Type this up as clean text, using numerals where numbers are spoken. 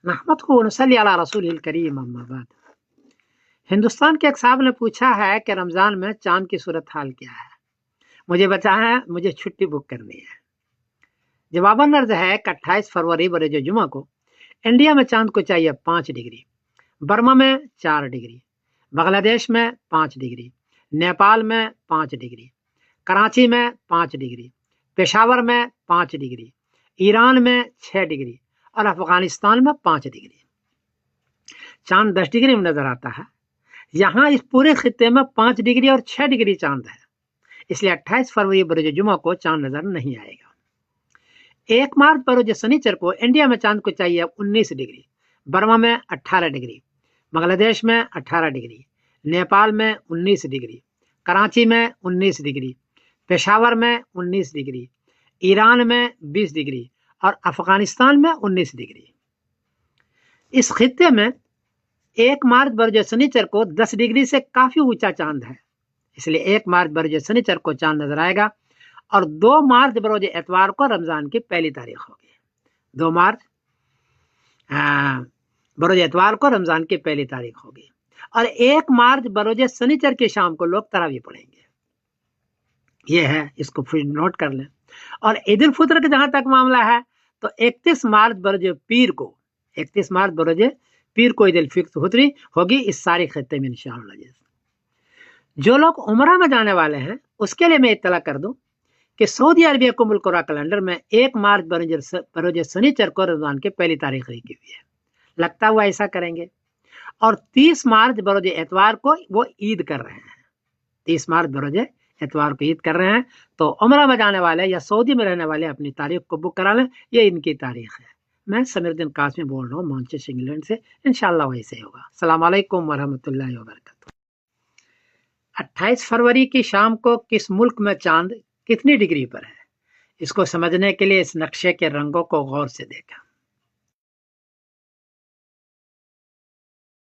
नहमदुहु व नसल्ली अला रसूलिल करीम अम्मा बाद। हिंदुस्तान के एक साहब ने पूछा है कि रमज़ान में चांद की सूरत हाल क्या है, मुझे बताया है, मुझे छुट्टी बुक करनी है। जवाबन अर्ज है कि 28 फरवरी बरोज जुमा को इंडिया में चांद को चाहिए 5 डिग्री, बर्मा में 4 डिग्री, बांग्लादेश में 5 डिग्री, नेपाल में 5 डिग्री, कराची में 5 डिग्री, पेशावर में 5 डिग्री, ईरान में 6 डिग्री और अफगानिस्तान में 5 डिग्री। चांद 10 डिग्री में नजर आता है। यहाँ इस पूरे खित्ते में 5 डिग्री और 6 डिग्री चांद है, इसलिए 28 फरवरी बरोज जुमा को चांद नजर नहीं आएगा। 1 मार्च बरोज शनिचर को इंडिया में चांद को चाहिए 19 डिग्री, बर्मा में 18 डिग्री, बांग्लादेश में 18 डिग्री, नेपाल में 19 डिग्री, कराची में 19 डिग्री, पेशावर में 19 डिग्री, ईरान में 20 डिग्री और अफगानिस्तान में 19 डिग्री। इस खित्ते में 1 मार्च बरोज शनिचर को 10 डिग्री से काफी ऊंचा चांद है, इसलिए 1 मार्च बरोज शनिचर को चांद नजर आएगा और 2 मार्च बरोज एतवार को रमजान की पहली तारीख होगी। 2 मार्च बरोज एतवार को रमजान की पहली तारीख होगी और 1 मार्च बरोज शनिचर की शाम को लोग तरावी पढ़ेंगे। ये है, इसको फिर नोट कर लें। और ईद उल फितर का जहां तक मामला है तो 31 मार्च बरोज पीर को ईद उल फितर होगी इस सारे खत्ते में इंशाअल्लाह। जो लोग उमरा में जाने वाले हैं उसके लिए मैं इत्तला कर दूं कि सऊदी अरबिया को मुल्क कैलेंडर में 1 मार्च बरोज शनिचर को रमजान की पहली तारीख लिखी हुई है, लगता हुआ ऐसा करेंगे। और 30 मार्च बरोज एतवार को वो ईद कर रहे हैं, 30 मार्च बरोज एतवार को ईद कर रहे हैं। तो उमरा में जाने वाले या सऊदी में रहने वाले अपनी तारीख को बुक करा लें, ये इनकी तारीख है। मैं समीरुद्दीन कासमी बोल रहा हूँ मैनचेस्टर इंग्लैंड से, इंशाअल्लाह वैसे होगा। अस्सलाम वालेकुम वरहमतुल्लाहि वबरकातुहू। 28 फरवरी की शाम को किस मुल्क में चांद कितनी डिग्री पर है, इसको समझने के लिए इस नक्शे के रंगों को गौर से देखा।